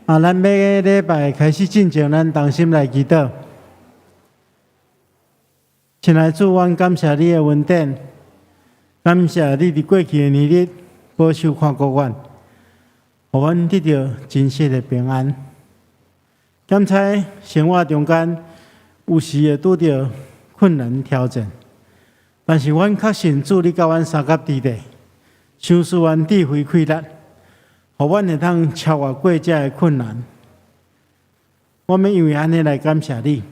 咱要礼拜开始进前，咱同心来祈祷。亲爱的主，阮感谢你的恩典，感谢你伫过去的年日保守看顾阮，互阮得到真实的平安。检查生活中间有时会拄到困难挑战，但是阮确信主你甲阮三甲伫地，赏赐阮智慧开力。互阮会通超越过这的困难，我们因为安尼来感谢你。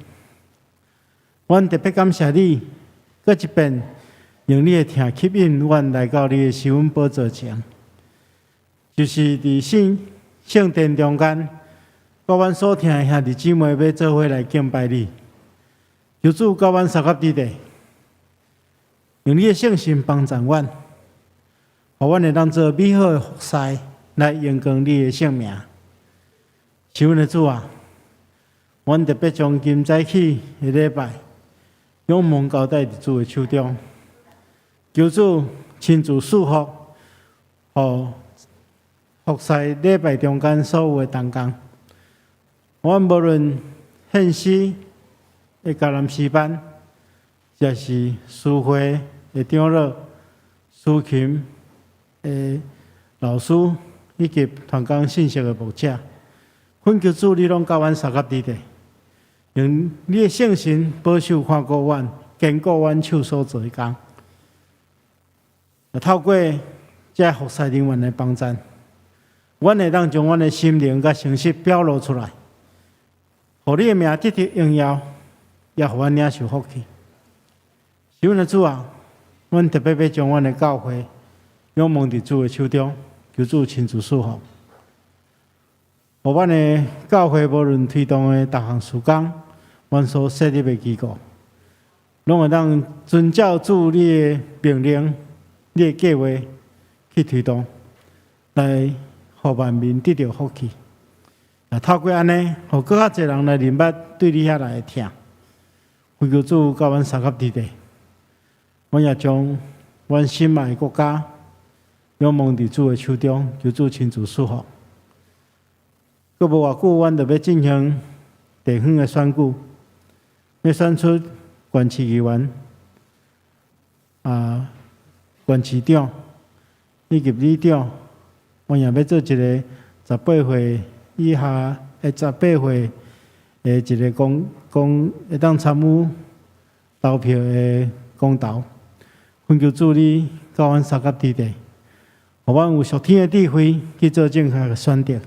阮特别感谢你，搁一遍用你的听吸引阮来到你的施恩宝座前，就是伫圣殿中间，甲阮所听的兄弟姊妹要做伙来敬拜你。求主甲阮三甲伫地，用你的圣心帮助阮，互阮会当做美好的服侍。来荣光你的圣名，求阮的主啊！阮特别将今早起的礼拜，仰望交代伫主的手中，求主亲自赐福，互服侍礼拜中间所有的同工。阮无论献诗的橄榄诗班，也是诗会的长老、司琴的老师。以及团工信息的牧者，恳求主你拢甲阮三甲伫地，用你的圣神保守看顾阮，坚固阮手所做的工。透过这服侍人员的帮助，阮会当将阮的心灵甲诚实表露出来，互你的名得到荣耀，也互阮领受福气。求阮的主啊，阮特别要将阮的教会仰望伫主的手中。求主亲自赐福，互阮的教会无论推动的各项事工，阮所设立的机构，拢会当遵照主你的命令、你的计划去推动，来互万民得到福气。透过安尼，互更较侪人来明白对你遐来听。恳求主甲阮三甲伫地，阮也将阮心爱的国家。仰望伫主的手中，求主亲自赐福。阁无偌久，阮就要进行地方的选举，要选出县市议员、县市长以及里长。阮也要做一个18岁以下18岁的一个会当参与投票的公投。恳求主你甲阮三甲伫地。互阮有属天的智慧去做正确的选择，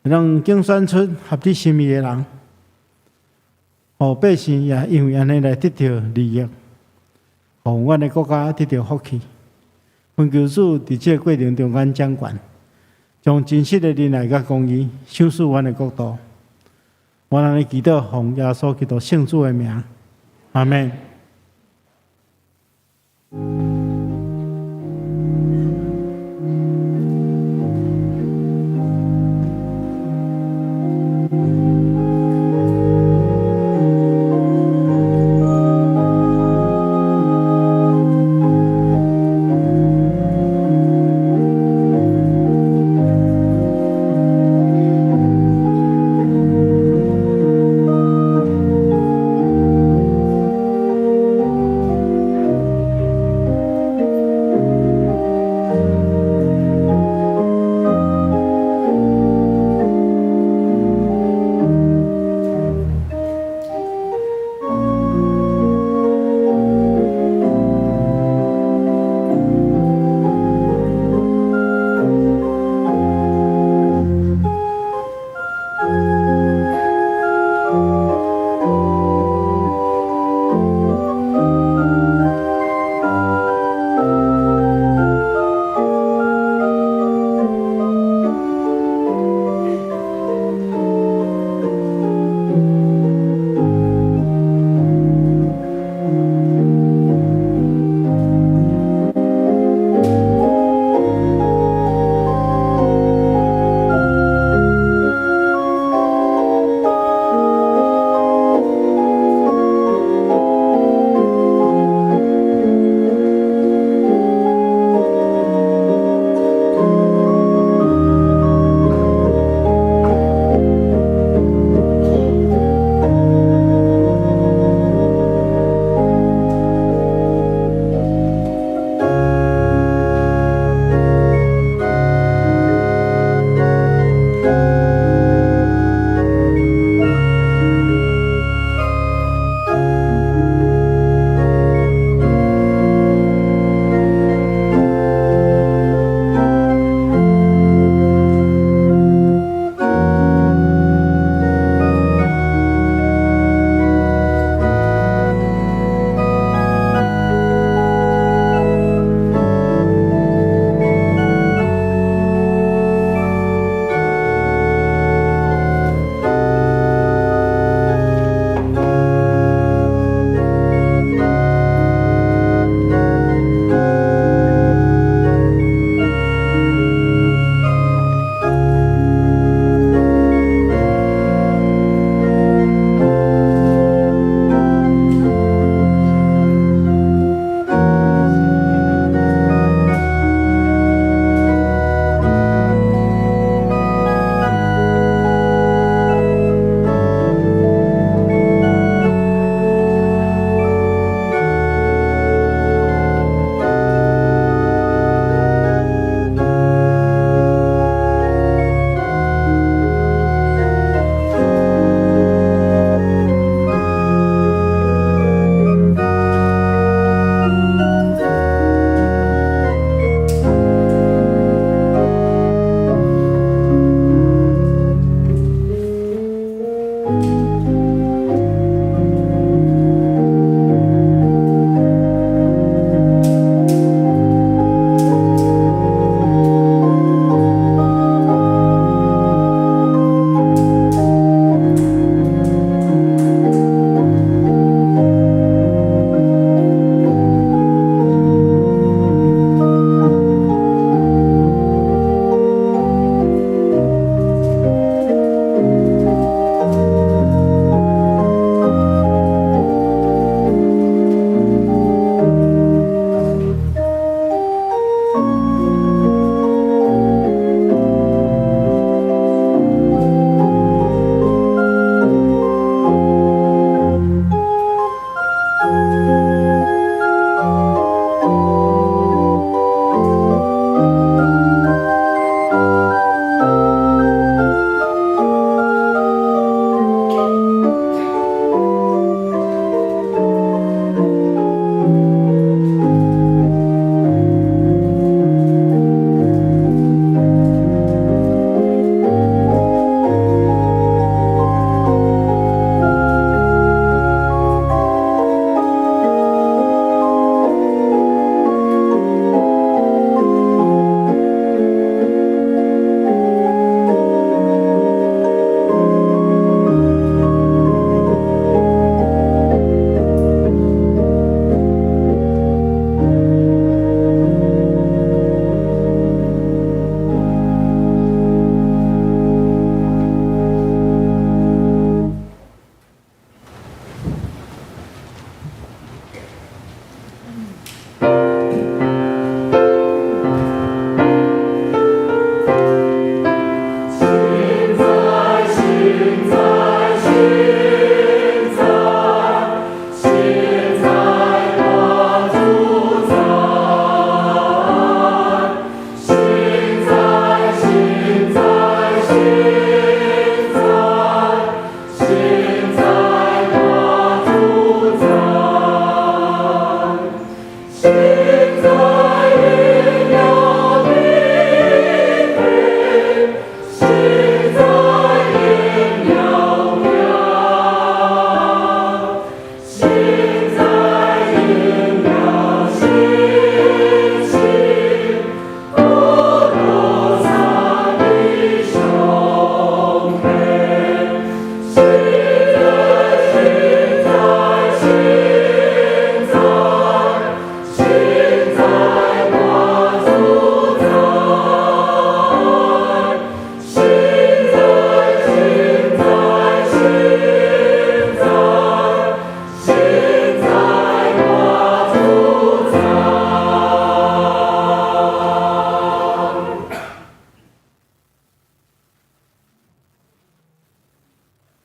让竞选出合你心意的人，互百姓也因为安尼来得到利益，互阮的国家得到福气。恳求主伫这个过程中间掌权，将真实的仁爱甲公义赏赐阮的国度。我人的祈祷奉耶稣基督圣主的名，阿门。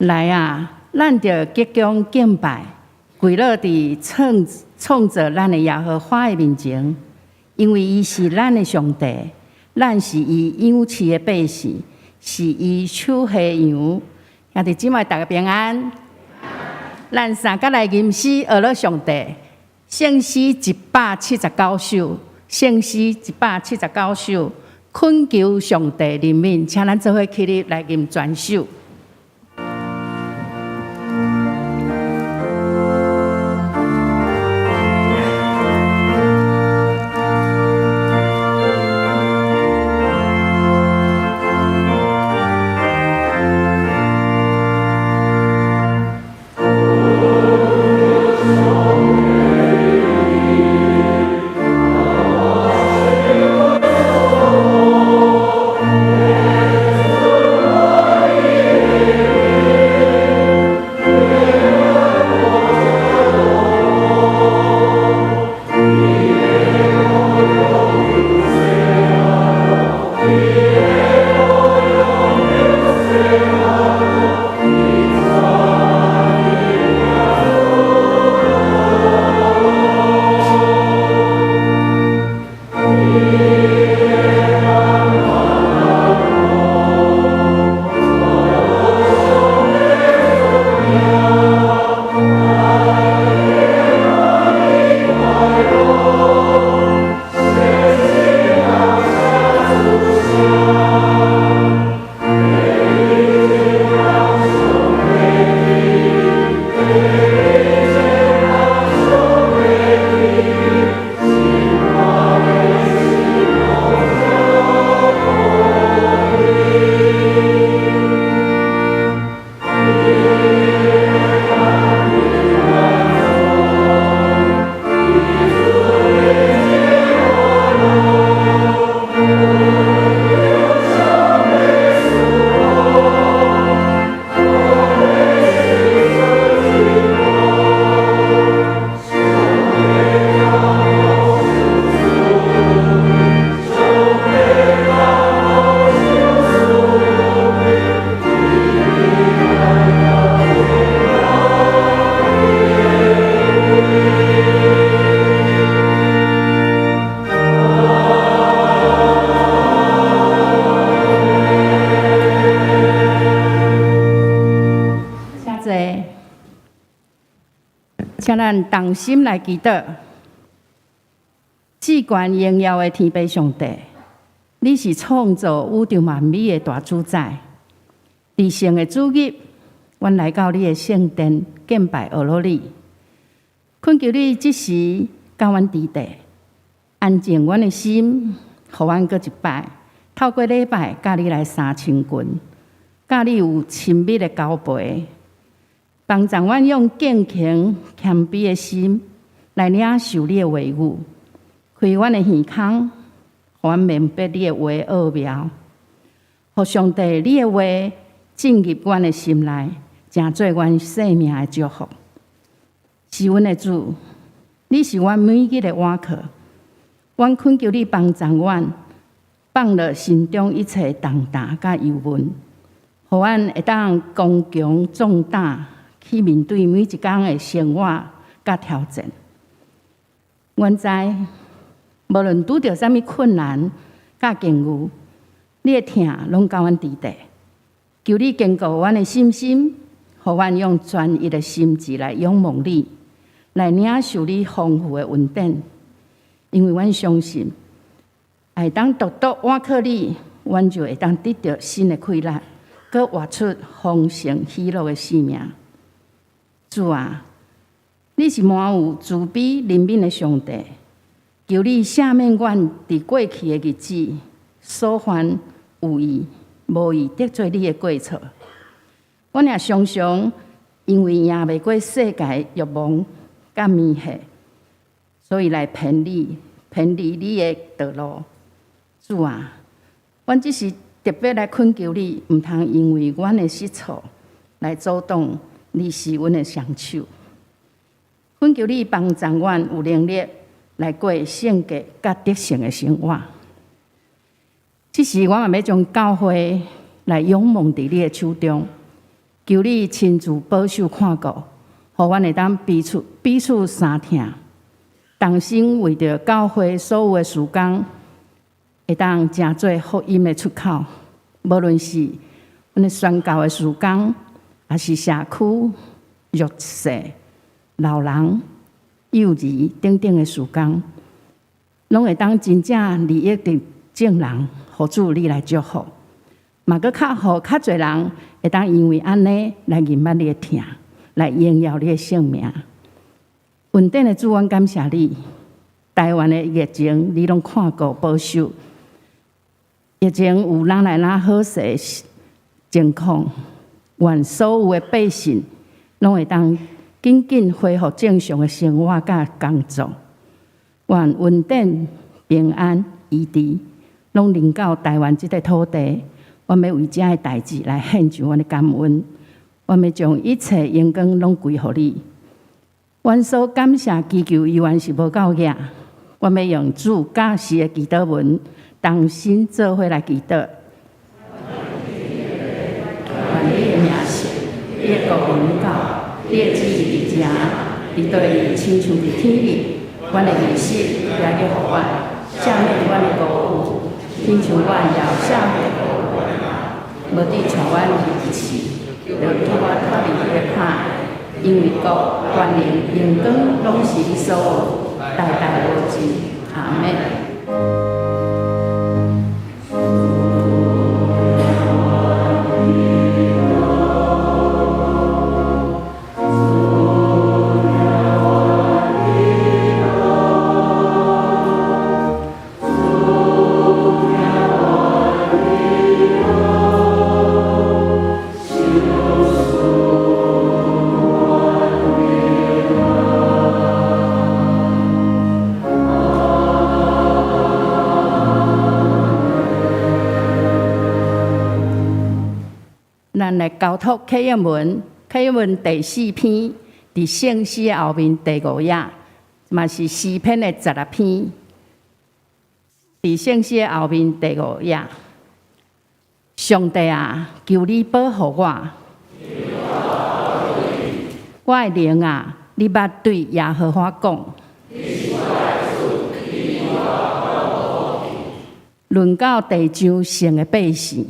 来啊，咱着激将敬拜，跪落伫创造咱的耶和华的面前，因为伊是咱的上帝，咱是伊养饲的百姓，是伊手下羊。兄弟姊妹，大家平安。咱三甲来吟诗学了上帝，圣诗179首，圣诗179首，恳求上帝怜悯，请咱做伙起立来吟全首。请咱同心来祈祷，至关荣耀的天父上帝，你是创造宇宙万物的大主宰。地上的主日，阮来到你的圣殿敬拜阿罗你，恳求你即时教阮伫地，安静阮的心，互阮搁一摆，透过礼拜，甲你来相亲近，甲你有亲密的交陪。帮助阮用敬虔谦卑的心来领受你的话语，开阮的耳孔，互阮明白你的话奥妙，互上帝你的话进入阮的心内，成做阮生命的祝福。是阮的主，你是阮每日的碗课，阮恳求你帮助阮，放落心中一切重担甲忧闷，互阮会当刚强壮胆。去面对每一天的生活甲挑战，阮知无论拄着啥物困难甲境遇，你的疼拢甲阮伫地，求你坚固阮的信心，互阮用专一的心志来仰望你，来领受你丰富的恩典。因为阮相信，会当独独倚靠你，阮就会当得到新的快乐，搁活出丰盛喜乐的生命。主啊，你是满有慈悲怜悯的上帝，求你赦免阮伫过去的日子所犯有意无意得罪你的过错。阮也常常因为赢袂过世界欲望甲迷惑，所以来偏离你的道路。主啊，阮只是特别来恳求你，毋通因为阮的失错来阻挡你是阮的双手。恳求你帮助阮有能力来过圣洁甲得胜的生活。这时，我也要将教会来仰望伫你的手中，求你亲自保守看顾，互阮会当彼此相听，同心为着教会所有的事工，会当成做福音的出口。无论是阮的宣教的事工，也是社区、弱势、老人、幼儿等等的事工，拢会当真正利益的众人，互主你来祝福。嘛，搁互较侪人会当因为安尼来认捌你的疼，来荣耀你的性命。稳定的主，阮感谢你。台湾的疫情，你拢看顾保守。疫情有哪来哪好势情况，愿所有的百姓拢会当紧紧恢复正常的生活甲工作。愿稳定、平安、医治，拢临到台湾这个土地。我们要为这的代志来献上阮的感恩，我们将一切荣光拢归乎你。阮所感谢祈求，依然是无够额。我们用主教示的祈祷文，同心做伙来祈祷。愿你的名是，你的国荣耀，你的旨意伫遮，伫对你亲像伫天里。阮的仪式也给互阮，赦免阮的过犯，亲像阮也赦免过犯。无伫带阮入去，就叫我脱离迄个歹，因为国、权力、荣光，拢是你所有，代代无尽。阿门。咱来交托启应文，启应文第4篇，伫圣诗后面第5页，嘛是诗篇的16篇。伫圣诗后面第5页，上帝啊，求你保护我。我的灵啊，你捌对耶和华讲。论到地上圣的百姓。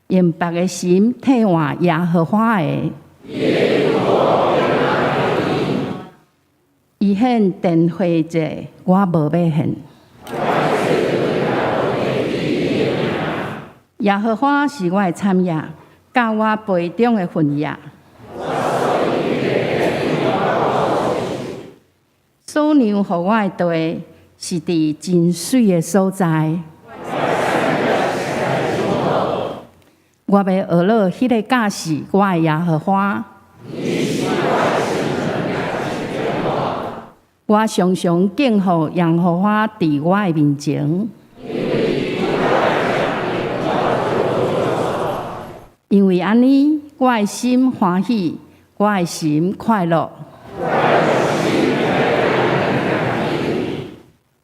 用别个心替换耶和华的，伊献电火者，我无要献。耶和华是我的产业，教我杯中的分业。所让互我的地，是伫真水的所在。我要学了迄个教示我的耶和华。我常常敬服耶和华伫我的面前，因为安尼，我的心欢喜，我的心快乐。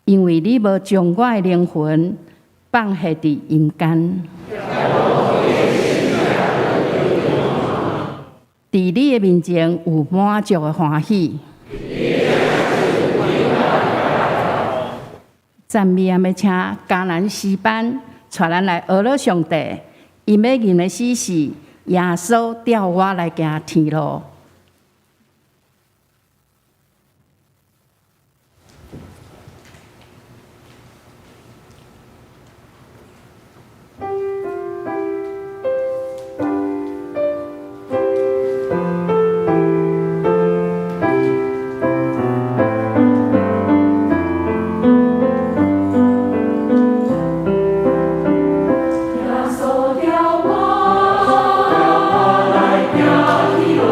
因为你无将我的灵魂放下伫阴间。伫你的面前有满足的欢喜。赞美要请迦南诗班带咱来学了上帝，因要认的死是耶稣调我来行天路。耶稣调我来行天路。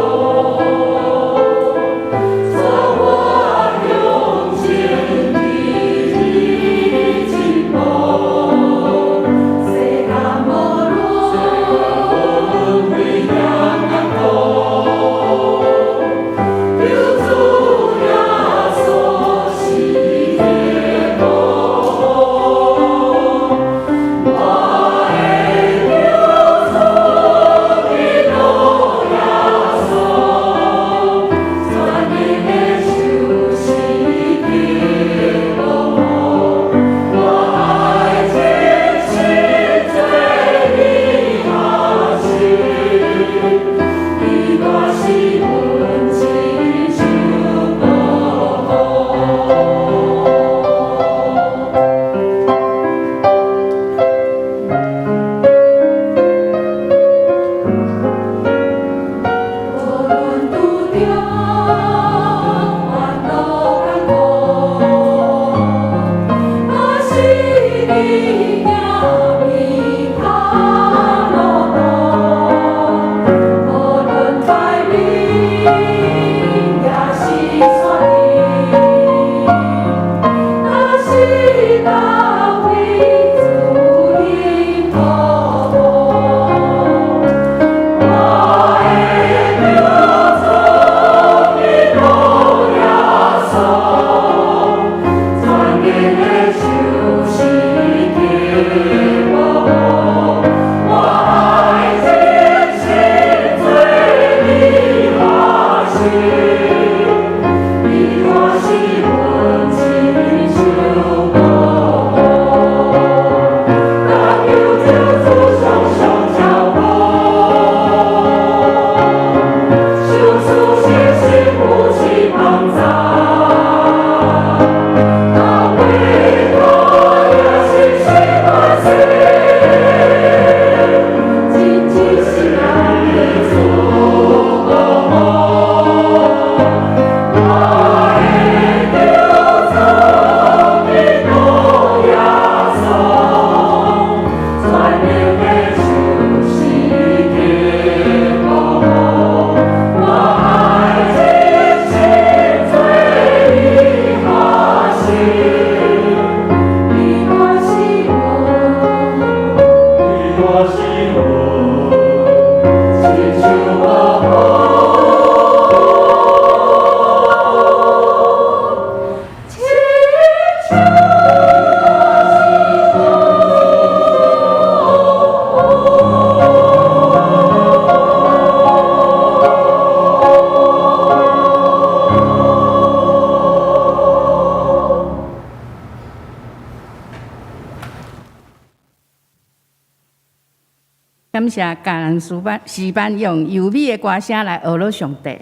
感谢教人诗班用优美的歌声来学乐上帝，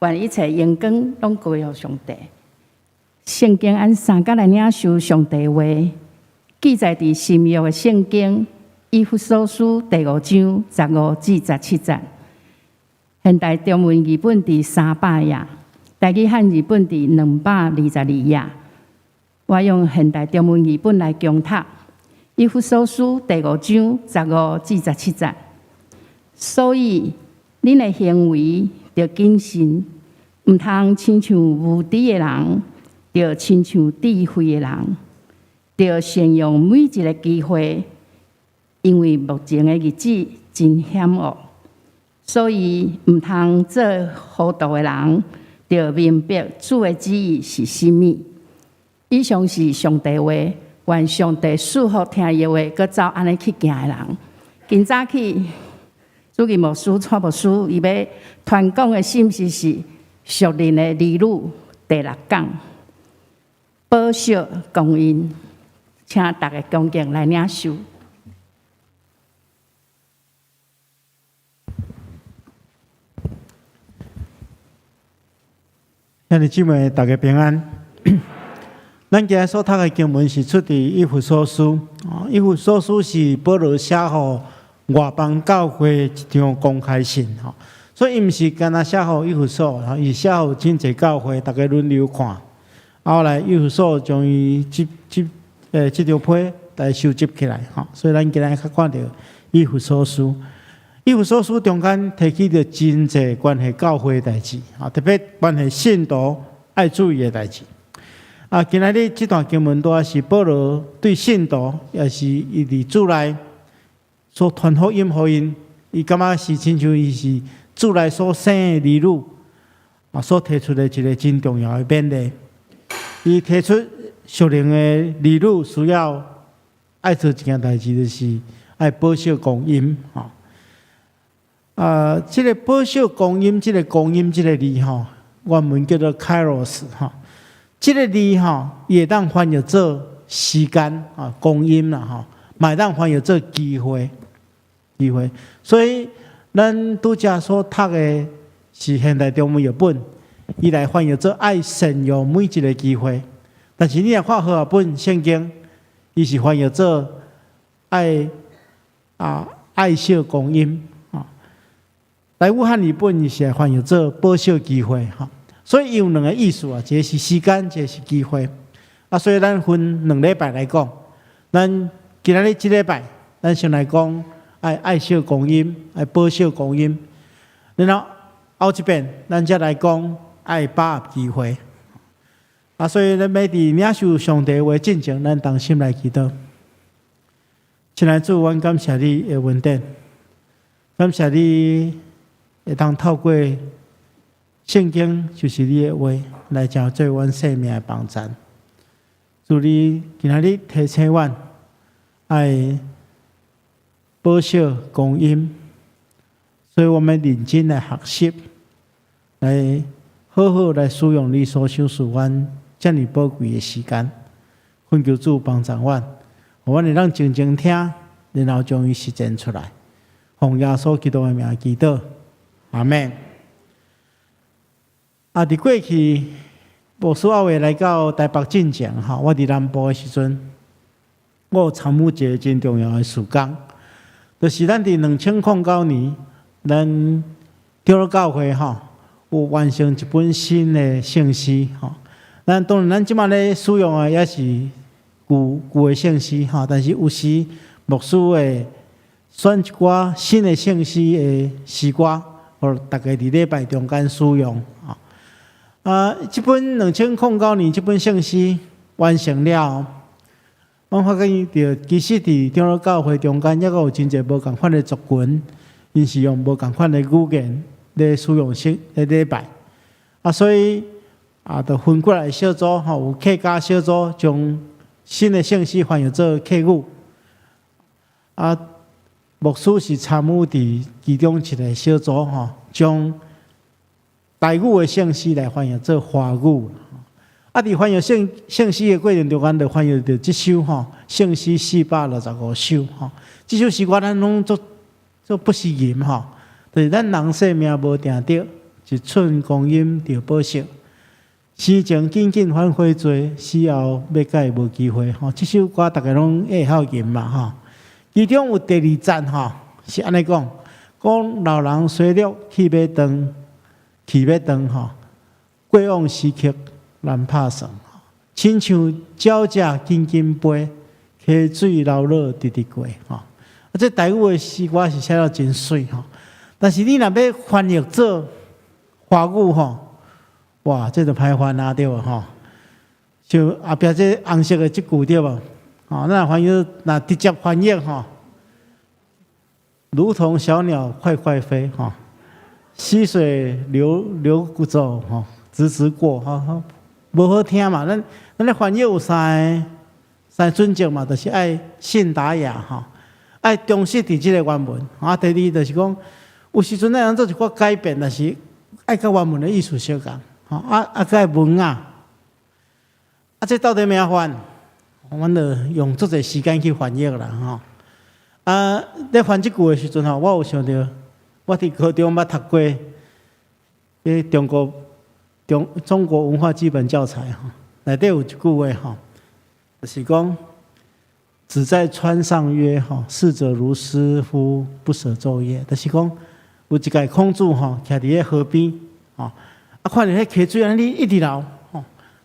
愿一切荣光拢归予上帝。圣经按三角来领受上帝话，记载伫新约的圣经以弗所书第5章15至17节。现代中文译本伫300页，台语汉译本伫222页。我用现代中文译本来共读。以弗所书第5章15至17节，所以恁的行为要谨慎，毋通亲像无知的人，要亲像智慧的人，要善用每一个机会，因为目前的日子真险恶，所以毋通做糊涂的人，要明白主的旨意是甚物。以上是上帝话。愿上帝祝福听伊话，佮照安尼去行的人。今早起，主任牧师、蔡牧师，伊要传讲的信息是属灵的理路第6讲，保守公因，请大家恭敬来领受。兄弟姊妹，大家平安。咱今日所读的经文是出自以弗所书，以弗所书是保罗写予外邦教会一张公开信，所以伊毋是干那写予以弗所，伊写予真侪教会，大家轮流看。后来以弗所将伊这张批来收集起来，所以咱今日较看到以弗所书。以弗所书中间提起着真侪关系教会的代志，特别关系信徒爱注意的代志。今仔日这段经文多是保罗对信徒，也是伊伫主内所传福音予因，伊感觉是亲像伊是主内所生的儿女，所提出的一个真重要的勉励。伊提出属灵的儿女需要爱做一件代志，就是爱保守公音。这个保守公音，这个公音这个字原文叫做 kairos 这个字也当翻译做时间公音啦嘛当翻译做机会。所以咱拄则所读的是现代中文译本，伊来翻译做爱善用每一个机会。但是你若看和合本圣经，伊是翻译做爱惜公音来武汉译本伊是翻译做保守机会所以有两个意思一个是时间，一个是机会所以咱分2礼拜来讲。咱今仔日即礼拜，咱先来讲爱惜公音，爱保守公音，然后后一遍咱才来讲爱把握机会。所以咱要伫领受上帝话进前，咱同心来祈祷。亲爱的主，阮感谢你的恩典，感谢你会当透过圣经，就是你的话，来成做阮生命的帮助。主，你今仔日提醒阮，爱保守公音，所以我们认真来学习，来好好来使用你所赏赐阮遮尔宝贵的时间。恳求主帮助阮，互阮会当静静听，然后将伊实践出来。奉耶稣基督的名祈祷，阿门。伫过去无数月来到台北进前，我伫南部的时阵，我有参与一个真重要的事工，就是咱伫2009年，咱长老教会有完成一本新的圣诗。咱当然，咱即马咧使用的也是旧的圣诗，但是有时牧师会选一寡新的圣诗的诗歌，互大家伫礼拜中间使用。这本2009年这本圣诗完成了，我发现到其实伫长老教会中间，抑有真侪无共款的族群，因是用无共款的语言来使用礼拜。所以就分过来小组，有客家小组将新的圣诗翻译做客语。牧师是参与伫其中一个小组，将台语的圣诗来翻译做华语。伫翻译圣诗的过程中间，就翻译到这首圣诗465首。这首诗歌咱拢做不是吟，就是咱人生命无定着，一寸光阴着保守。生前紧紧反悔做，死后要改无机会。这首歌大家拢会晓吟嘛。其中有第2站是安尼讲老人衰落去要长。过往时刻难拍算，亲像鸟只紧紧飞，溪水流落直直过。这台语的诗歌是写得真水，但是你若要翻译做华语，哇，这就歹翻啊，对无？就后壁这红色的这句对无？咱翻译若直接翻译如同小鸟快快飞，溪水流走，直直过，无好听嘛。咱咧翻译有三准则嘛，就是爱信达雅，爱忠实伫即个原文。第二就是讲，有时阵咱通做一寡改变，但是爱甲原文的意思相共，甲文啊，这到底咩翻？阮就用足侪时间去翻译啦，咧翻即句的时阵，我有想到。我伫高中捌读过，中国文化基本教材内底有一句话就是讲，只在川上曰逝者如斯夫，不舍昼夜。就是讲有一个孔子徛伫咧河边看着迄溪水安尼一直流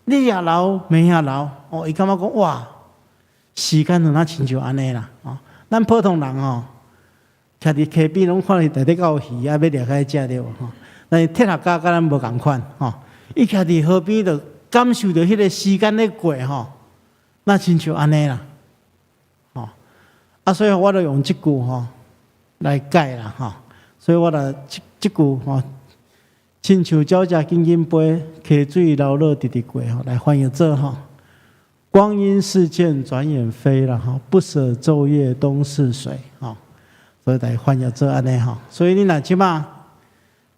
日也流，暝也流伊感觉讲哇，时间就亲像安尼啦咱普通人徛伫溪边，拢看到内底有鱼要掠开食着但是铁学家甲咱无共款伊徛伫河边，就感受到迄个时间咧过那亲像安尼啦所以我就用即句来改啦所以我就即句亲像鸟只紧紧飞，溪水流落直直过来翻译做光阴似箭转眼飞啦不舍昼夜东逝水所以来翻译做安尼所以你若即马，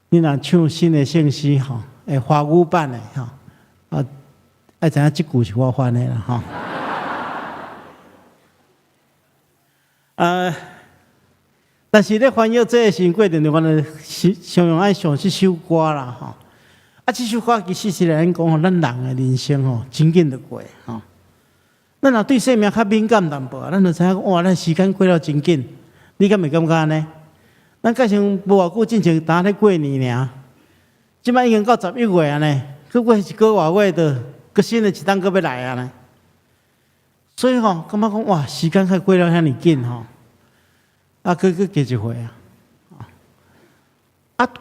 你若唱新的圣诗华语版的爱知影即句是我翻的啦但是咧翻译这个时过程中，我就常用爱上这首歌啦这首歌其实是来讲咱人的人生真紧就过咱若对生命较敏感淡薄咱就知影哇，咱时间过了真紧。你敢会感觉呢？咱加上无偌久之前打咧过年尔，即摆已经到11月啊呢，过一个外月，就搁新的一档搁要来啊呢。所以感觉讲哇，时间快过了遐尼紧啊，过几一回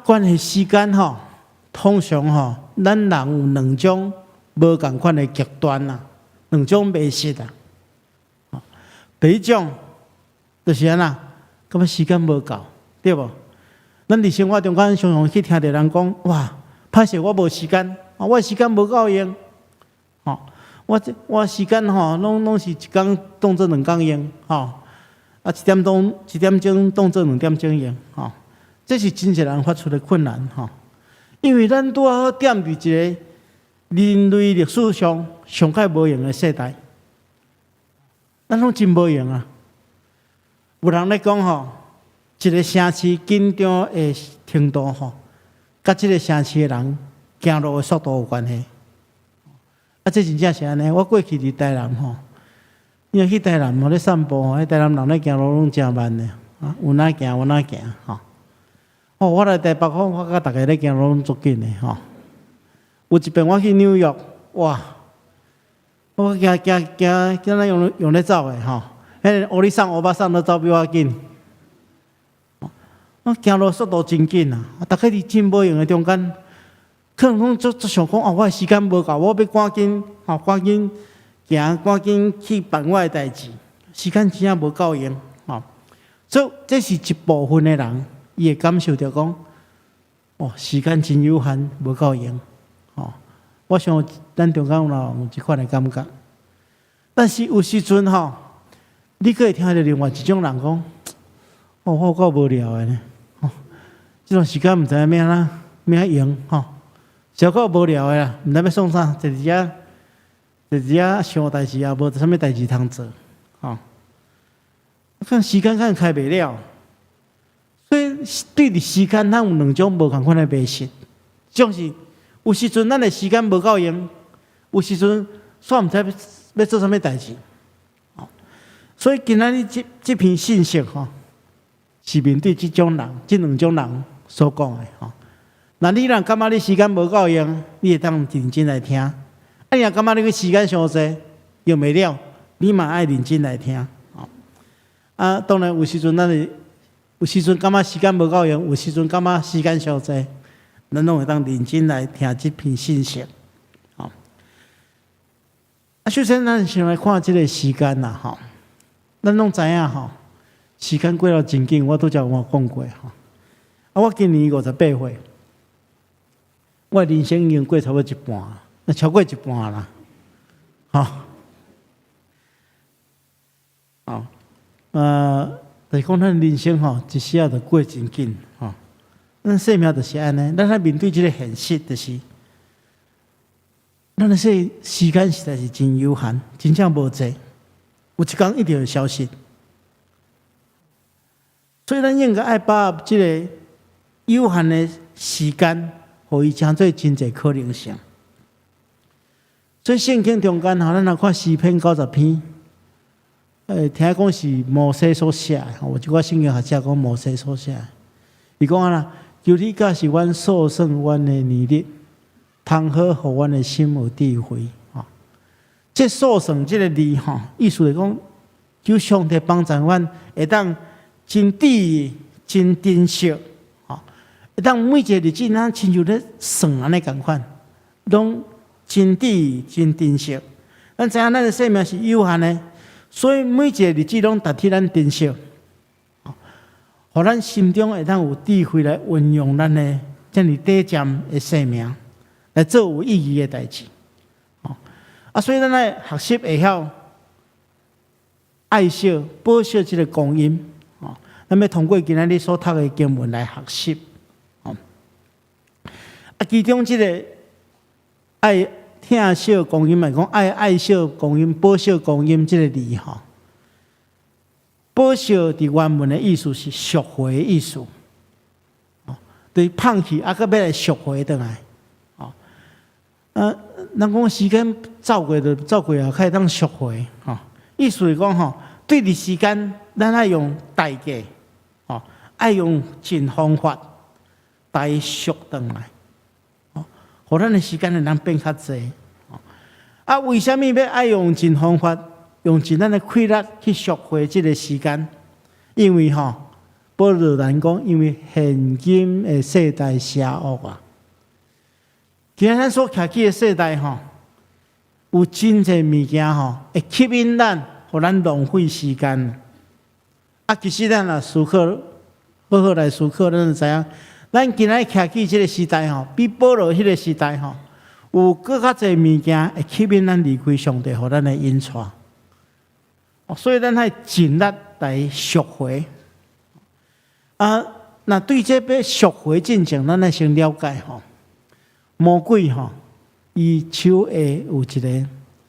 关系时间通常咱人有两种无共款的极端两种迷失第一种就是安那，感觉时间无够，对无？咱伫生活中间常常去听到人讲，哇，歹势我无时间，我时间无够用，我时间拢是一工当做2工用，1点钟当做2点钟用，这是真侪人发出的困难因为咱拄好踮伫一个人类历史上上界无用的世代，咱拢真无用有人咧讲一个城市紧张的程度甲这个城市的人行路的速度有关系。这真正是安尼。我过去伫台南因为去台南咧散步迄台南人咧行路拢真慢的有哪行有哪行我来台北我甲大家咧行路拢足紧的有一遍我去纽约，哇！我行那用咧走的迄欧里桑欧巴桑都走比我紧。我行路速度真紧大家伫真无用的中间，可能讲足想讲我的时间无够，我要赶紧行，赶紧去办我的代志，时间真正无够用所以这是一部分的人，伊会感受到讲，时间真有限，无够用我想咱中间有人有这款的感觉，但是有时阵你可以听到另外一种人讲，我够无聊的呢，这段时间毋知影要怎用小够无聊的啦，毋知要创啥，坐伫遮想代志也无啥物代志通做看时间看开袂了，所以对伫时间，咱有两种无共款的迷失，种是有时阵咱的时间无够用，有时阵煞毋知要做啥物代志所以今仔日这篇信息是面对这两种人所讲的那你若感觉你时间无够用，你会当认真来听；你若感觉你个时间伤济，用袂了，你嘛爱认真来听。当然有时阵有时阵感觉时间无够用，有时阵感觉时间伤济，咱拢会当认真来听这篇信息。首先咱先来看这个时间咱拢知影时间过了真紧，我拄则有讲过我今年58岁。我人生已经过差不多一半，超过一半啦，就是讲咱人生一时啊就过真紧咱生命就是安尼，咱来面对这个现实，就是咱的时间实在是真有限，真正无济，有一天一定会消失，所以咱应该爱把这个有限的时间。互伊成做真侪可能性，所以圣经中间咱来看诗篇90篇，听讲是摩西所写的，有一寡圣经学者讲摩西所写的。伊讲求你教是阮所剩阮的年日，通好互阮的心有智慧这所剩这个字意思是讲，求上帝帮助阮会当真智真珍惜。当每一个日子，咱亲像咧算安尼共款，拢真智真珍惜。咱知影咱的生命是有限的，所以每一个日子拢值得咱珍惜。互咱心中会当有智慧来运用咱的这么短暂的生命，来做有意义的代志。所以咱来学习会晓爱惜、保守这个光阴。咱要通过今仔日所读的经文来学习。其中这个爱听惜光阴，讲爱惜光阴、保守光阴这个字保守伫原文的意思是赎回的意思，对，放弃搁要来赎回转来。人讲时间走过就走过啊，开始当赎回意思是讲对伫时间，咱爱用代价爱用尽方法来赎转来。互咱的时间会当变较济为什么要爱用尽方法用尽咱的气力去赎回这个时间，因为保罗人讲，因为现今的世代邪恶啊。今日咱所徛起的世代有真侪物件会吸引咱，互咱浪费时间。其实咱若思考，好好来思考，咱就知影，咱今日徛起这个时代比保罗迄个时代有更较侪物件会吸引咱离开上帝，互咱的引带。所以咱爱尽力来赎回。那对这要赎回进程，咱爱先了解魔鬼伊手下有一个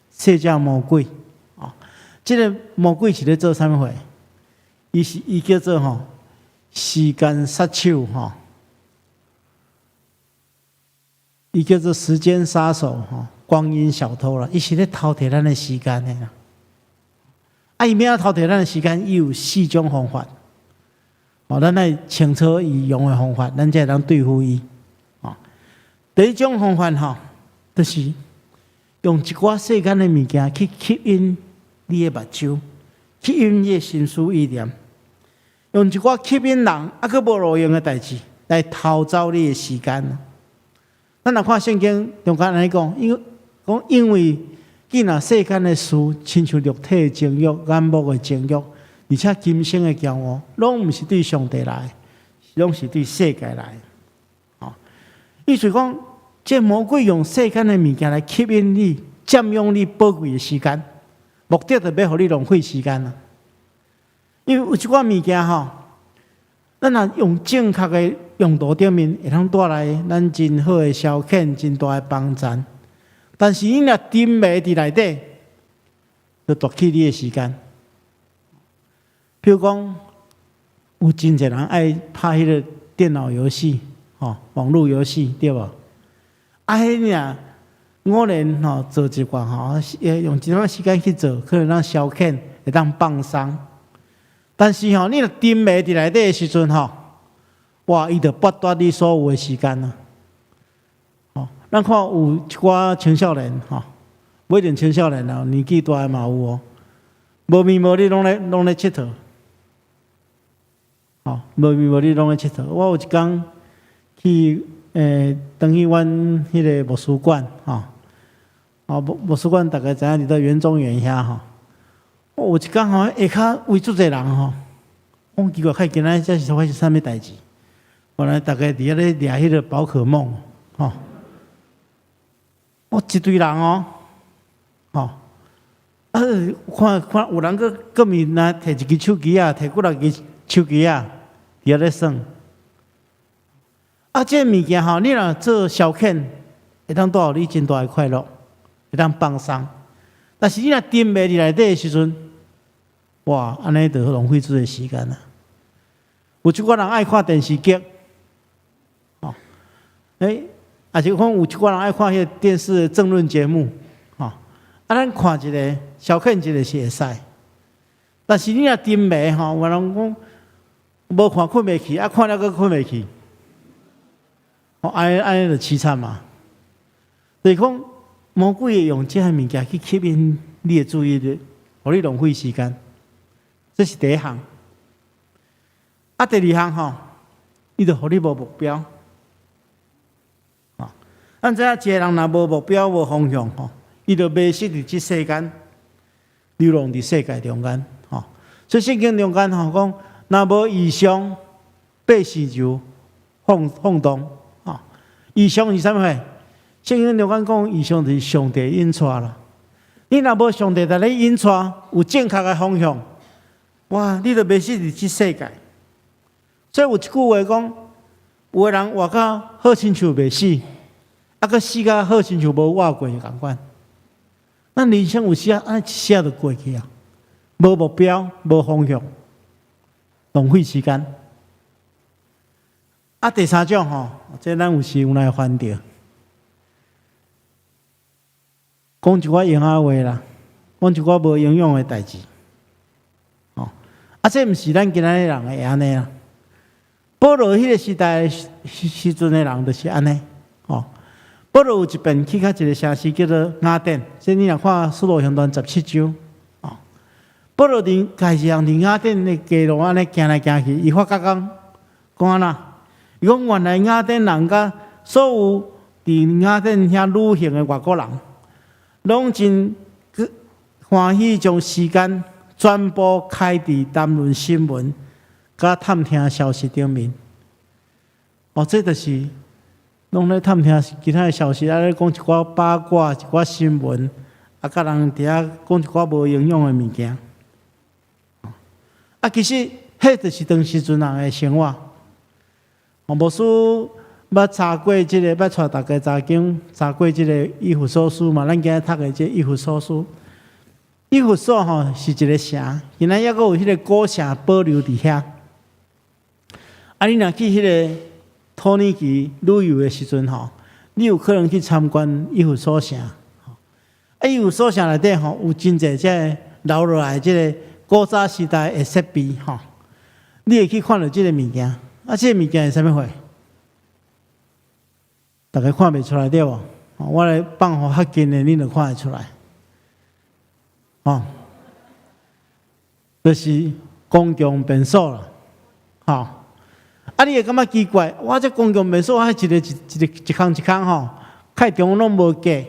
世界魔鬼这个魔鬼是咧做啥物货？伊叫做时间杀手伊叫做时间杀手光阴小偷啦，伊是咧偷摕咱的时间的啦。伊要偷摕咱的时间，伊有4种方法。咱爱清楚伊用的方法，咱才会当对付伊。第一种方法就是用一寡世间的物件去吸引你的目睭，吸引你的心思意念，用一寡吸引人佫无路用的代志来偷走你的时间。咱若看圣经中间安尼讲，因为既然世间的事，亲像肉体的情欲、眼目的情欲，而且今生的骄傲，拢毋是对上帝来，拢是对世界来。意思讲，这魔鬼用世间的物件来吸引你、占用你宝贵的时间，目的就要互你浪费时间啦。因为有一寡物件咱若用正确的用途顶面，会通带来咱真好的消遣、真大的帮助。但是你若沉迷伫内底，就夺去你的时间。譬如讲，有真侪人爱拍迄个电脑游戏。网络游戏对无？迄尔5年做一寡用一段时间去做，可能当消遣，会当放松。但是你若沉迷伫内底的时阵哇，伊就剥夺你所有的时间啦。咱看有一寡青少年不一定青少年啦，年纪大的嘛有无眠无日拢咧佚佗。无眠无日拢咧佚佗。我有一工。去等去阮迄个美术馆美术馆大概知影伫到园中园遐有一工下骹围足侪人我奇怪，看今仔这是发生啥物代志？原来大家伫遐咧掠迄个宝可梦一堆人看有人个面若摕一支手机摕几6支手机伫遐咧耍。这物件你若做消遣，会当带予你真大的快乐，会当放松。但是你若沉迷伫内底的时阵，哇，安尼就浪费自己的时间啦。有一寡人爱看电视剧，也是讲有一寡人爱看迄个电视的政论节目，咱看一个消遣一个是会使。但是你若沉迷有人讲无看困袂去，看了佫困袂去。安尼就凄惨嘛！就是讲，魔鬼会用这些物件去吸引你的注意力，互你浪费时间。这是第一项。第二项伊就互你无目标。咱知影一个人若无目标、无方向伊就迷失伫这世间，流浪伫世界中间所以圣经中间讲，若无异象，百事就放荡。异象是啥物货？圣经中间讲，异象就是上帝引带啦。你若无上帝在咧引带，有正确的方向，哇，你就迷失伫即世界。所以有一句话讲，有个人活到好亲像未死，佫死甲好亲像无活过共款。咱人生有时安尼一下就过去啊，无目标，无方向，浪费时间。第三种这咱有时有来犯着，讲一寡闲话啦，讲一寡无营养的代志，这毋是咱今仔日人会安尼啦。保罗迄个时代时阵的人就是安尼，保罗有一遍去到一个城市叫做雅典，所以你若看《使徒行传》17章，保罗开始向伫雅典的街路安尼行来行去，伊发觉讲安那，伊讲原来雅典人甲所有伫雅典遐旅行的外国人，拢真欢喜将时间全部开伫谈论新闻、甲探听消息顶面。这就是拢咧探听其他的消息，咧讲一寡八卦、一寡新闻，甲人伫遐讲一寡无营养的物件。其实迄就是当时阵人的生活。牧师捌查过即个，捌带大家查过即个以弗所书嘛？咱今日读的即以弗所书，以弗所是一个城，现在抑阁有迄个古城保留伫遐。你若去迄个土耳其旅游的时阵你有可能去参观以弗所城。以弗所城内底有真侪即留落来即个古早时代的设备你会去看到即个物件。即个物件是啥物货？大家看袂出来对无？我来放互较近的，你就看会出来。就是公共便所啦。你会感觉奇怪，我这公共便所，一个一空，开中拢无价。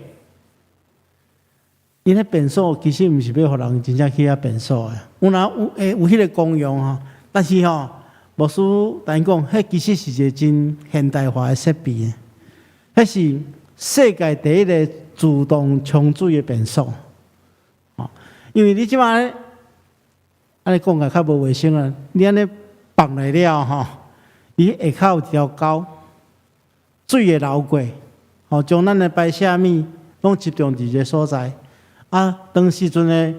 因迄便所其实毋是要互人真正去遐便所的，有迄个功用但是牧师但讲，迄其实是一个真现代化的设备，迄是世界第一个自动冲水的便所。因为你即摆安尼讲较无卫生啊，你安尼放来了伊下骹有一条沟，水会流过，将咱的排泄物拢集中伫一个所在。当时阵的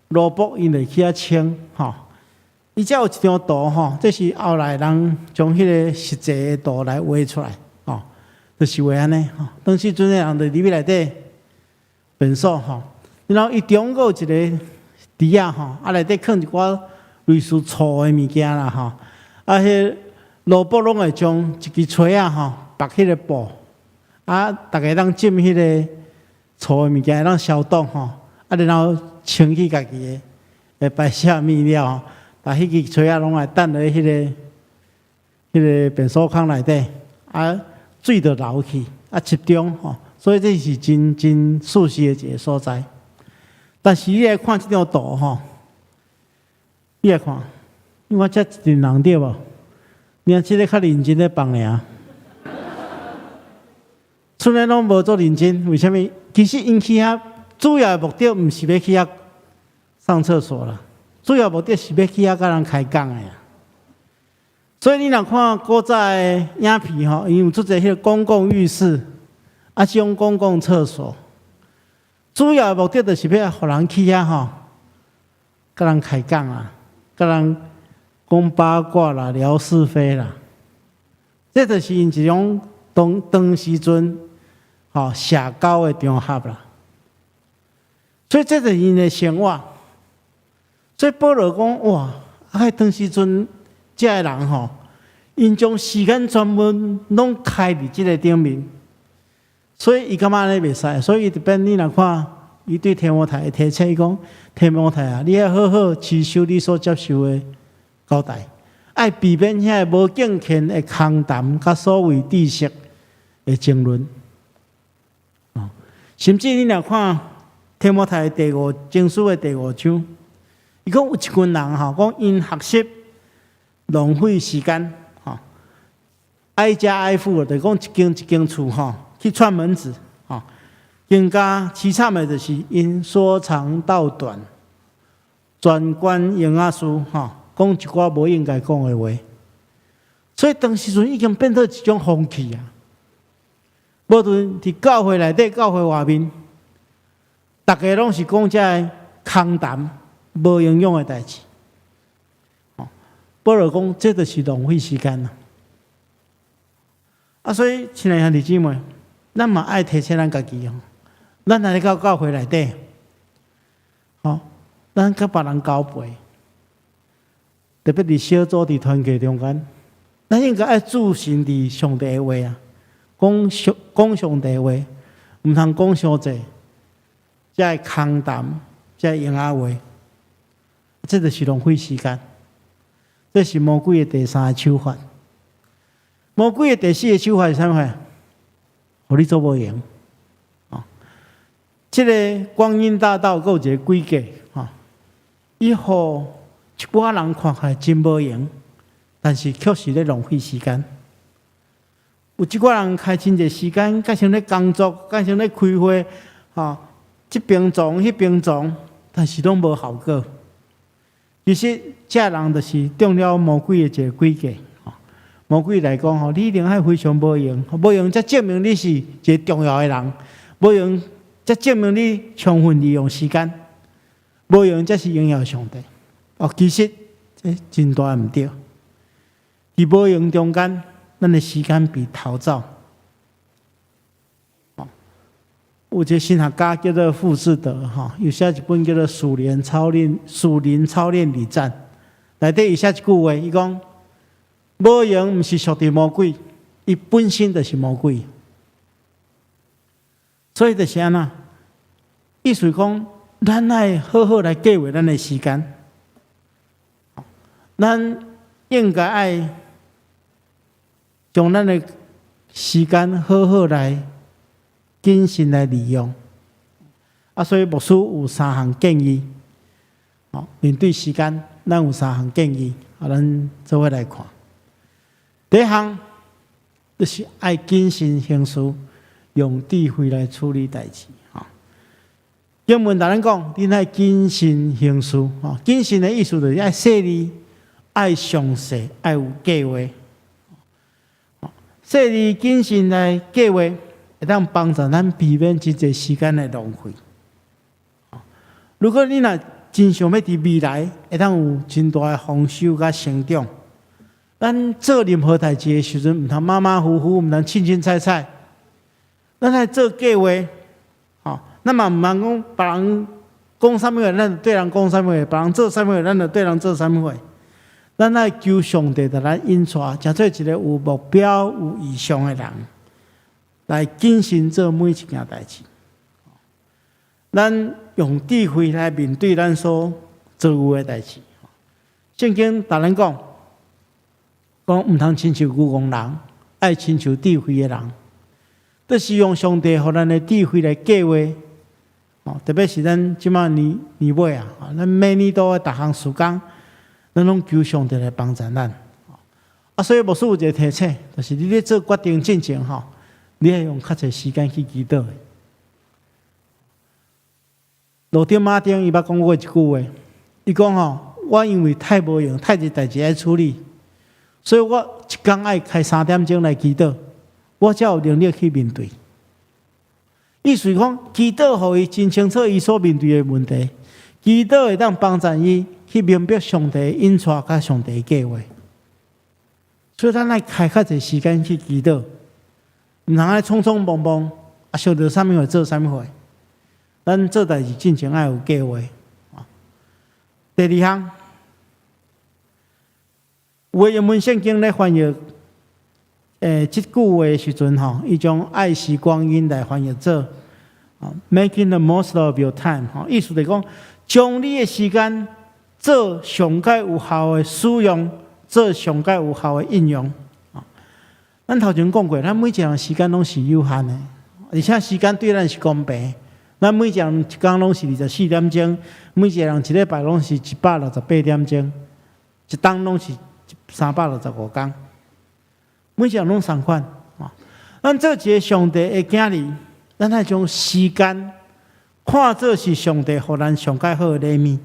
萝卜因会去遐清，伊才有一张图这是后来人将迄个实际的图来画出来，就是画安尼。当时阵的人就入去内底便所，然后伊中国有一个池内底放一寡类似醋的物件啦，迄萝卜拢会将一支锤绑迄个布，大家当浸迄个醋的物件，当消毒然后清去家己的排泄物了，把迄支锤拢来等咧迄个便所坑内底，水就流去，集中所以这是真舒适的一个所在。但是你来看这张图你来看，因为我这一群人对无？你这个较认真咧放尔，厝内拢无做认真，为什么？其实因去遐主要的目的毋是要去遐上厕所啦，主要目的是要去遐甲人开讲的呀。所以你若看古早的影片因有出一个公共浴室，这种公共厕所，主要的目的就是要互人去遐甲人开讲啊，甲人讲八卦啦、聊是非啦，这就是因一种当时阵社交的场合啦。所以这就是因的生活。所以保罗讲哇，当时阵这个人因将时间全部拢开伫这个顶面，所以伊感觉安尼袂使，所以伊特别你若看伊对提摩太提醒伊讲，提摩太啊，你要好好持守你所接受的交代，爱避免遐无敬虔的空谈，甲所谓知识的争论。甚至你若看提摩太第5经书的第5章，伊讲有一群人讲因学习浪费时间，挨家挨户就讲一间厝去串门子，更加凄惨的就是因说长道短，专管营仔事，讲一寡无应该讲的话，所以当时阵已经变做一种风气啊。无论伫教会内底、教会外面，大家拢是讲这空谈、无营养的代志。保罗讲，这就是浪费时间啦。所以亲爱的兄弟姊妹，咱嘛爱提醒咱家己咱来到教会内底，咱甲别人交陪，特别伫小组、伫团契中间，咱应该爱注心伫上帝的话啊。讲上帝话，毋通讲伤济，才会空谈，才会用话。这就是浪费时间。这是魔鬼的第三个手法。魔鬼的第四个手法是啥物？互你做无用。这个光阴大道还有一个规矩，伊互一寡人看起来真无用，但是确实咧浪费时间。有一寡人开真侪时间，加上咧工作，加上咧开会，这边撞迄边撞，但是拢无效果。其实这人就是中了魔鬼的一个规矩。魔鬼来讲，你一定还非常无用，无用才证明你是一个重要的人，无用才证明你充分利用时间，无用才是荣耀上帝。其实这真大毋对。伫无用中间，咱的时间被偷走。有一个神学家叫做傅士德，有写一本叫做《属灵操练礼赞》，内底伊写一句话，伊讲：无用毋是属地魔鬼，伊本身就是魔鬼。所以就是安那，意思讲，咱爱好好来计划咱的时间，咱应该爱将咱的时间好好来谨慎来利用。所以牧师有三项建议。面对时间，咱有三项建议，咱做伙来看。第一项就是爱谨慎行事，用智慧来处理代志。经文大人讲，你爱谨慎行事。谨慎的意思就是爱细腻、爱详细、爱有计划。细腻谨慎来计划，会当帮助咱避免真侪时间的浪费。如果你若真想要伫未来会当有真大的丰收甲成长，咱做任何代志的时阵，毋通马马虎虎，毋通凊凊彩彩。咱来做计划，咱嘛毋通讲别人讲啥物话，咱就对人讲啥物话；别人做啥物话，咱就对人做啥物话。咱爱求上帝来引带，诚做一个有目标、有意向的人，来谨慎做每一件代志。咱用智慧来面对咱所做有的代志。圣经大人讲毋通亲像愚公人，爱亲像智慧的人。这是用上帝予咱的智慧来计划。特别是咱即马年尾啊，咱每年都逐项事工，咱拢求上帝来帮助咱。所以牧师有一个提醒，就是你咧做决定之前，你要用较侪时间去祈祷。路丁马丁伊捌讲过一句话，伊讲我因为太无用，太侪代志要处理，所以我一天爱开3点钟来祈祷，我才有能力去面对。意思讲，祈祷互伊真清楚伊所面对的问题，祈祷会当帮助伊去明白上帝引带甲上帝的计划。所以咱爱开较侪时间去祈祷，毋通爱匆匆忙忙，想到啥物会做啥物会。咱做代志进前爱有计划。第二项，有的原文圣经咧翻译，即句话的时阵伊将爱惜光阴来翻译做making the most of your time。意思就是讲，将你的时间做上界有效的使用，做上界有效的应用。咱头前讲过，咱每一人时间拢是有限的，而且时间对咱是公平。咱每一人一天拢是24点钟，每一个人一礼拜拢是168点钟，一冬拢是365天，每一人拢同款。咱做一个上帝的囝儿，咱爱将时间看作是上帝予咱上界好的礼物。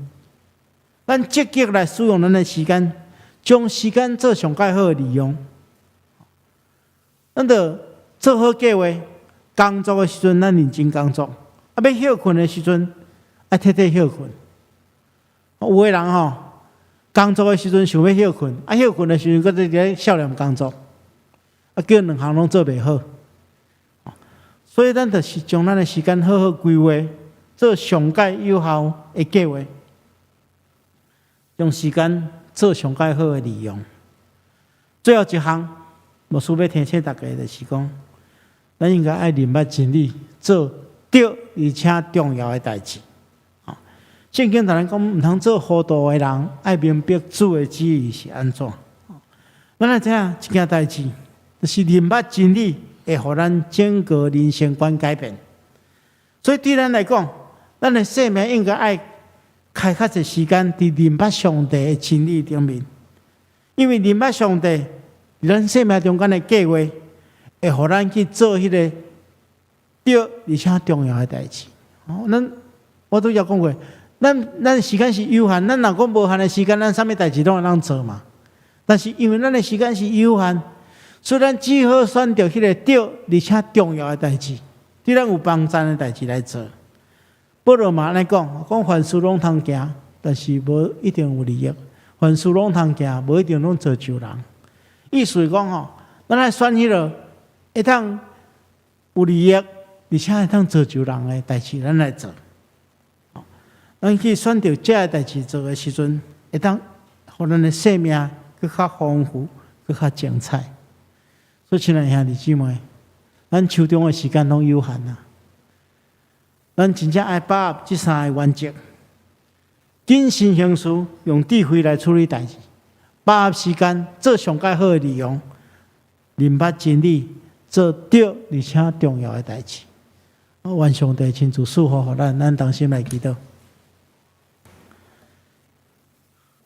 咱积极来使用咱的时间，将时间做上界好的利用。咱着做好计划，工作的时阵咱认真工作。要休困的时阵，爱彻底休困。有的人工作的时阵想要休困，休困的时阵搁在咧少年工作，叫两项拢做袂好。所以咱就是将咱的时间好好规划，做上界有效的计划，用时间做上界好的利用。最后一项，牧师要提醒大家就是讲，咱应该爱明白真理，做对而且重要的代志。圣经同咱讲，毋通做糊涂的人，爱明白主的旨意是安怎。咱来知影一件代志，就是明白真理，会互咱整个人生观改变。所以对咱来讲，咱的生命应该爱开较侪时间伫明白上帝的真理顶面，因为明白上帝咱生命中间的计划，会互咱去做迄个对而且重要的代志。我都要讲过，咱时间是有限，咱若讲无限的时间，咱啥物代志拢会当做嘛。但是因为咱的时间是有限，所以咱只好选择迄个对而且重要的代志，对咱有帮助的代志来做。保罗嘛安尼讲，凡事拢通行，但是无一定有利益；凡事拢通行，无一定拢造就人。意思是讲咱来选迄个会当有利益，而且会当造就人的代志，咱来做。咱去选择这个代志做的时阵，会当互咱的生命更较丰富、更较精彩。所以，亲爱兄弟姊妹，咱手中的时间拢有限啊。咱真正爱把握这三个原则：谨慎行事，用智慧来处理代志；把握时间，做上介好的利用；明白真理，做对而且重要的代志。愿上帝亲自赐福予咱同心来祈祷。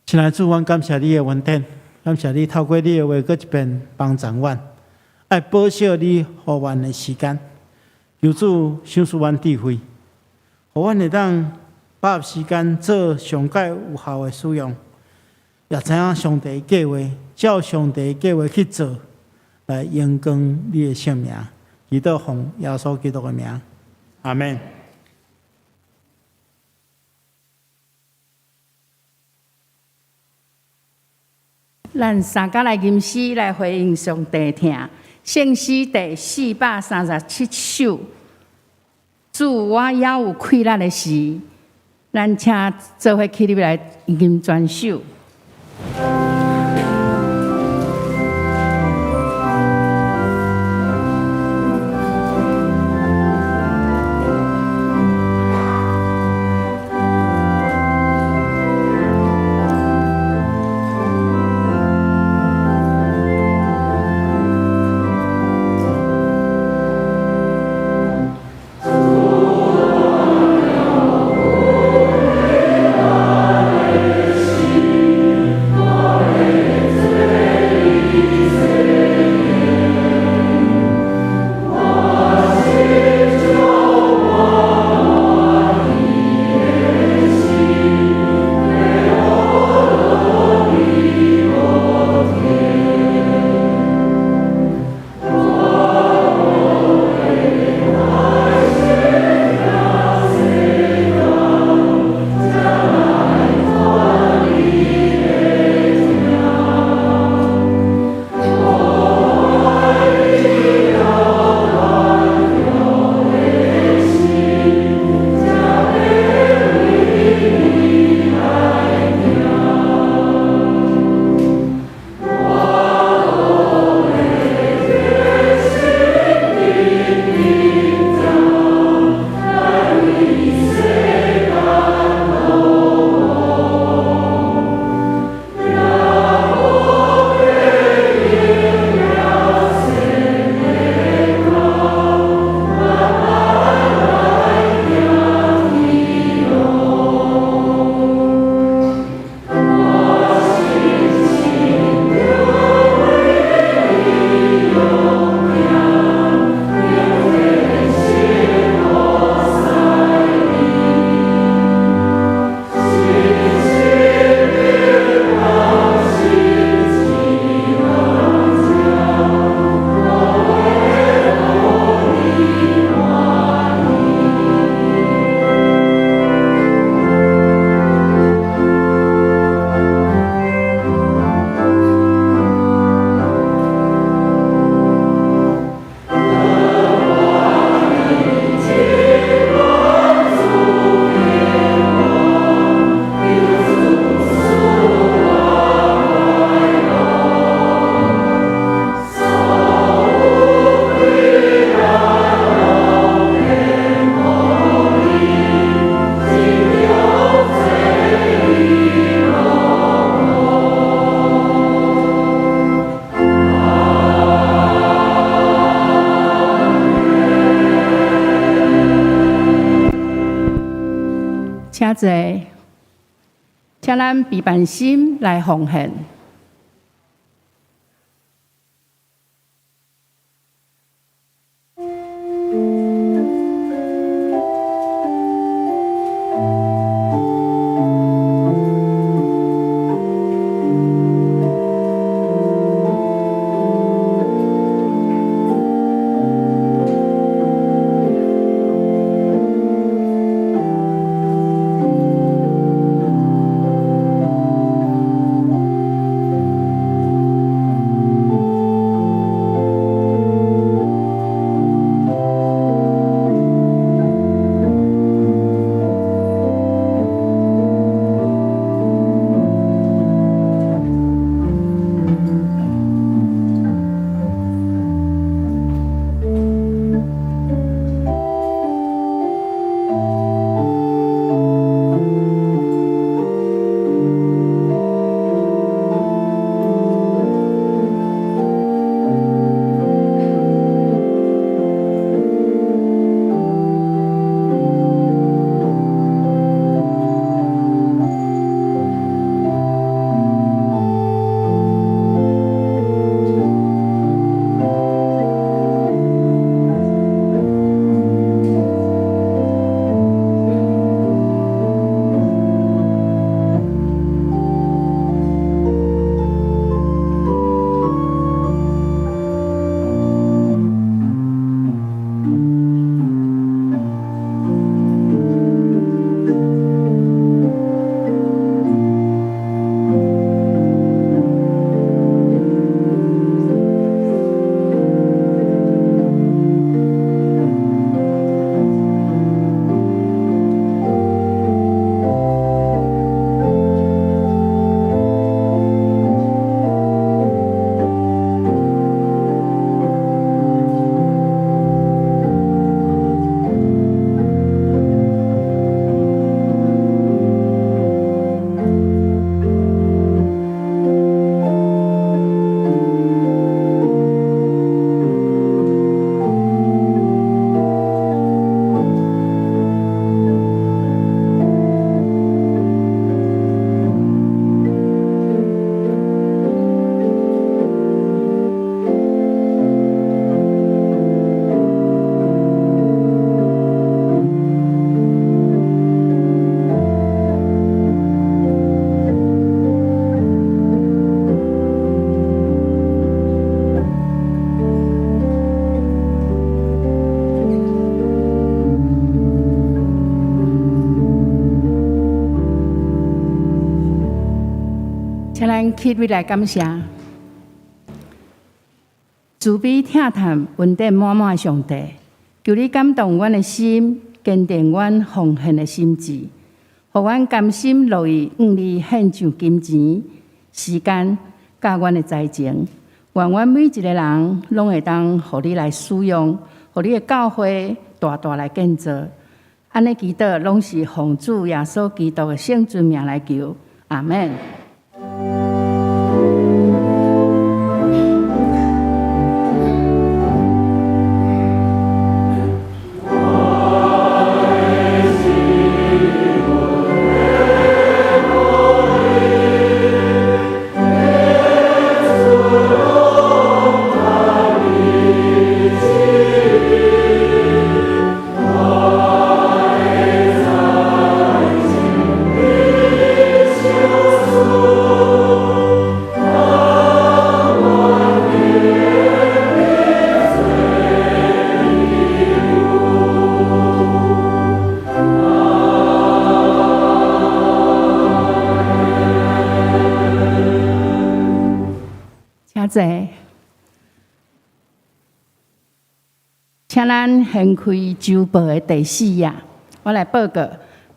亲爱的主，阮感谢你的恩典，感谢你透过你的话，搁一遍帮助阮，爱保守你予阮的时间，求主赏赐阮智慧，互阮会当把握时间做上界有效的使用，也知影上帝的计划，照上帝的计划去做，来荣光你的圣名。祈祷奉耶稣基督的名，阿门。咱三甲来吟诗来回应上帝听，圣诗第437首。主，我也有困难的时，咱请做伙起立来吟全首。坐，请咱备办心来奉献。请咱起立来感谢，慈悲疼叹、恩典满满的上帝，求你感动阮的心，坚定阮奉献的心志，互阮甘心乐意向你献上金钱、时间，甲阮的财情。愿阮每一个人拢会当，互你来使用，互你的教会大大来建造。安尼祈祷，拢是奉主耶稣基督的圣尊名来求，阿门。请咱掀开周报的第4页，我来报告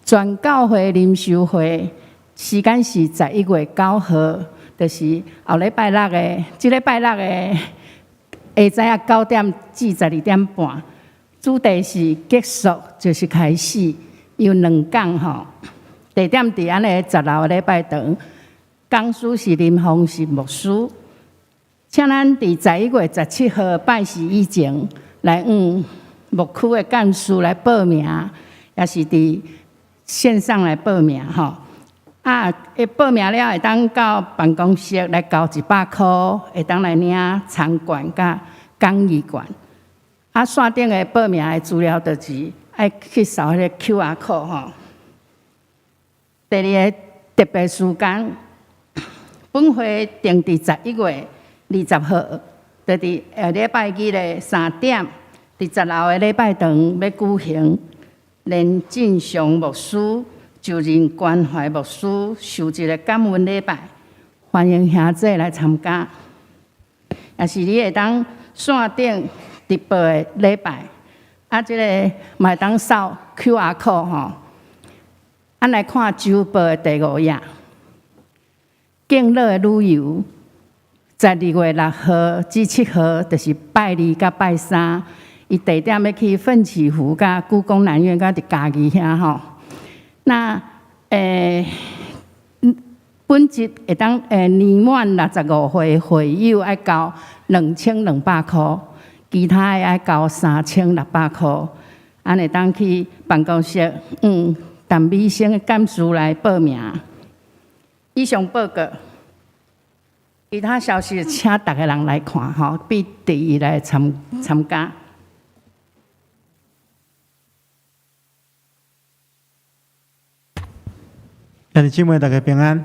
全教会临修会时间是11月9号，就是后礼拜六的，即礼拜六的下午9点至12点半。主题是结束就是开始，有2讲吼。地点伫安尼10楼的礼拜堂，讲师是林宏是牧师。请咱伫11月17号拜四以前来牧区的干事来报名，也是伫线上来报名吼。报名了会当到办公室来交100块，会当来领参观甲讲义馆。线顶的报名的资料就是爱去扫迄个 QR code 吼。第二个特别时间，本会定伫11月20号，就伫礼拜日的3点，伫10楼的礼拜堂要举行连进祥牧师就任关怀牧师受一个感恩礼拜，欢迎兄弟来参加。也是你会当线顶直播的礼拜，这个嘛会当扫 QR code 吼。来看周报的第5页，敬乐的旅游，12月6号至7号，就是拜2甲拜3，伊地点要去奋起湖、甲故宫南院、甲伫嘉义遐吼。那本集会当年满65岁会友爱交2200块，其他的爱交3600块，会当去办公室陈美生的干事来报名。以上报告，其他消息请大家人来看吼，必第一来参加。兄弟姊妹大家平安。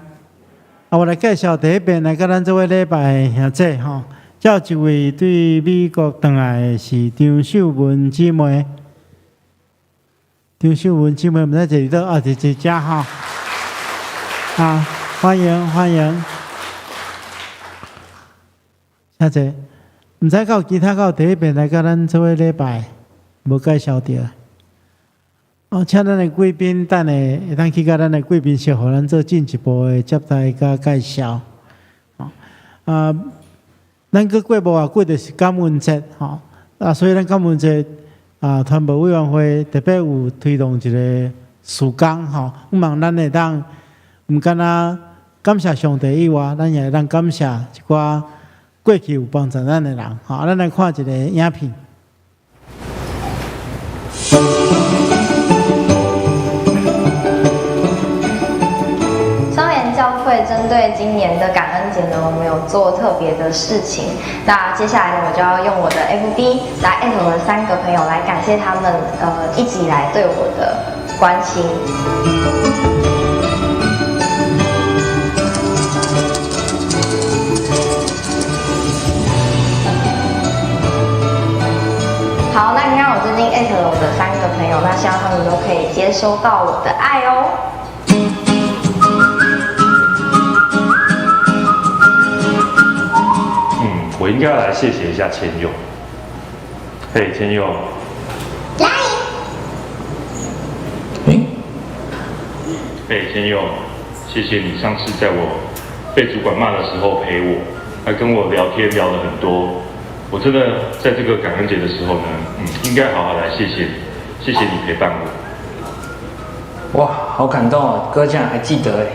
我来介绍第一遍来甲咱这位礼拜兄弟吼，有一位对美国回来的是张秀文姊妹。张秀文姊妹，毋知这里头伫这家哈，欢迎欢迎，谢谢。毋知到其他到第一遍来甲咱这位礼拜无介绍到。请咱的贵宾等下会当去甲咱的贵宾室，互咱做进一步的接待甲介绍。咱过无偌久就是感恩节吼，所以咱感恩节团务委员会特别有推动一个事工吼，希望咱会当毋干那感谢上帝以外，咱也会当感谢一寡过去有帮助咱的人。咱来看一个影片。针对今年的感恩节呢，我们有做特别的事情。那接下来呢，我就要用我的 FB 来艾特我的3个朋友，来感谢他们一直以来对我的关心。好，那你看我最近艾特了我的3个朋友，那希望他们都可以接收到我的爱哦。我应该要来谢谢一下千佑。嘿，千佑。来。嘿，千佑，谢谢你上次在我被主管骂的时候陪我，还跟我聊天聊了很多。我真的在这个感恩节的时候呢，应该好好来谢谢你，谢谢你陪伴我。哇，好感动哦，哥这样还记得哎。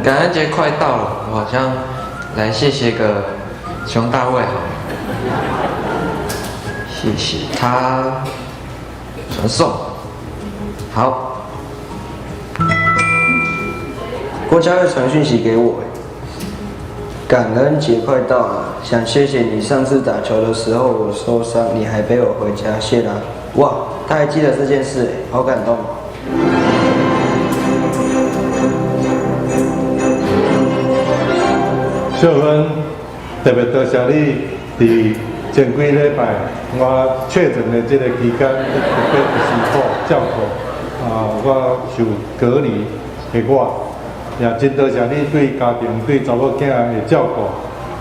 感恩节快到了，我好像来谢谢个熊大卫好了，谢谢他传送。好，郭嘉慧传讯息给我，感恩节快到了，想谢谢你上次打球的时候我受伤，你还陪我回家，谢啦。哇，他还记得这件事，好感动。小芬，特别多谢你，伫前几礼拜我确诊的这个期间，特别辛苦照顾我受隔离的我，也真多谢你对家庭、对查某囝的照顾，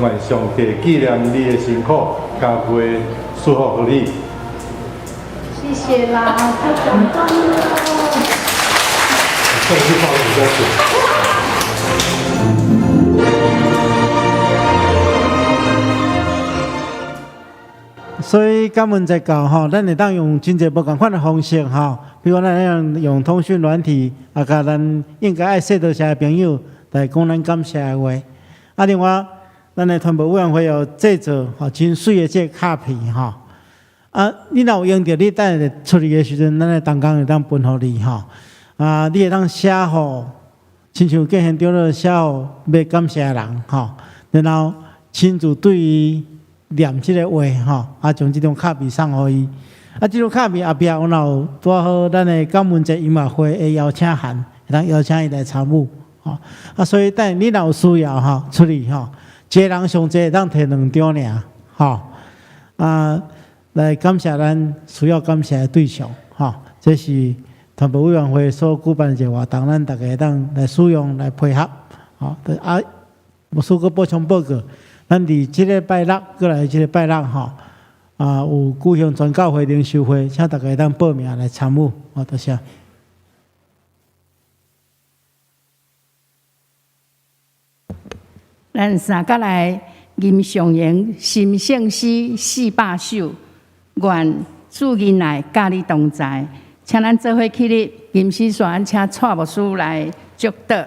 愿上帝纪念你的辛苦，加倍祝福给你。谢谢啦，太感动了。上去泡比较久。所以感恩节到吼，咱会当用真侪无共款的方式吼，比如咱用通讯软体，甲咱应该爱说多谢的朋友来讲咱感谢的话。另外，咱的团部委员会有制作真水的这卡片你若有用到，你等下出去的时阵，咱的同工会当分互你你会当写互，亲像见现场了写互要感谢的人然后亲自对伊念这个话将这种卡片送互伊。这种卡片后壁有带好咱的感恩节音乐会的邀请函，会当邀请伊来参与所以等你若有需要出去一个人上济会当摕2张尔来感谢咱需要感谢的对象这是团部委员会所举办的一个活动，咱大家会当来使用来配合无需阁补充报告，咱伫即个拜六过来即个拜六有故乡传教会领袖会，请大家会当报名来参与多谢。咱三甲来吟上言心圣诗400首，愿主人来甲你同在，请咱做伙起立，吟诗选请蔡牧师来祝祷。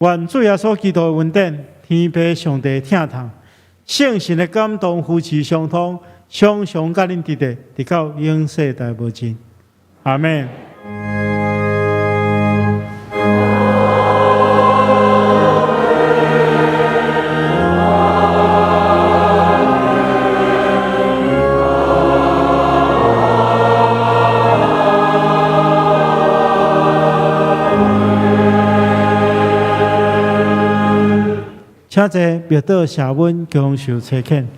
愿主耶稣基督的恩典，天父上帝听痛，圣神的感动，夫妻相通，常常甲恁伫地，直到永世代无尽。阿门。请坐，别倒下文，共受切恳。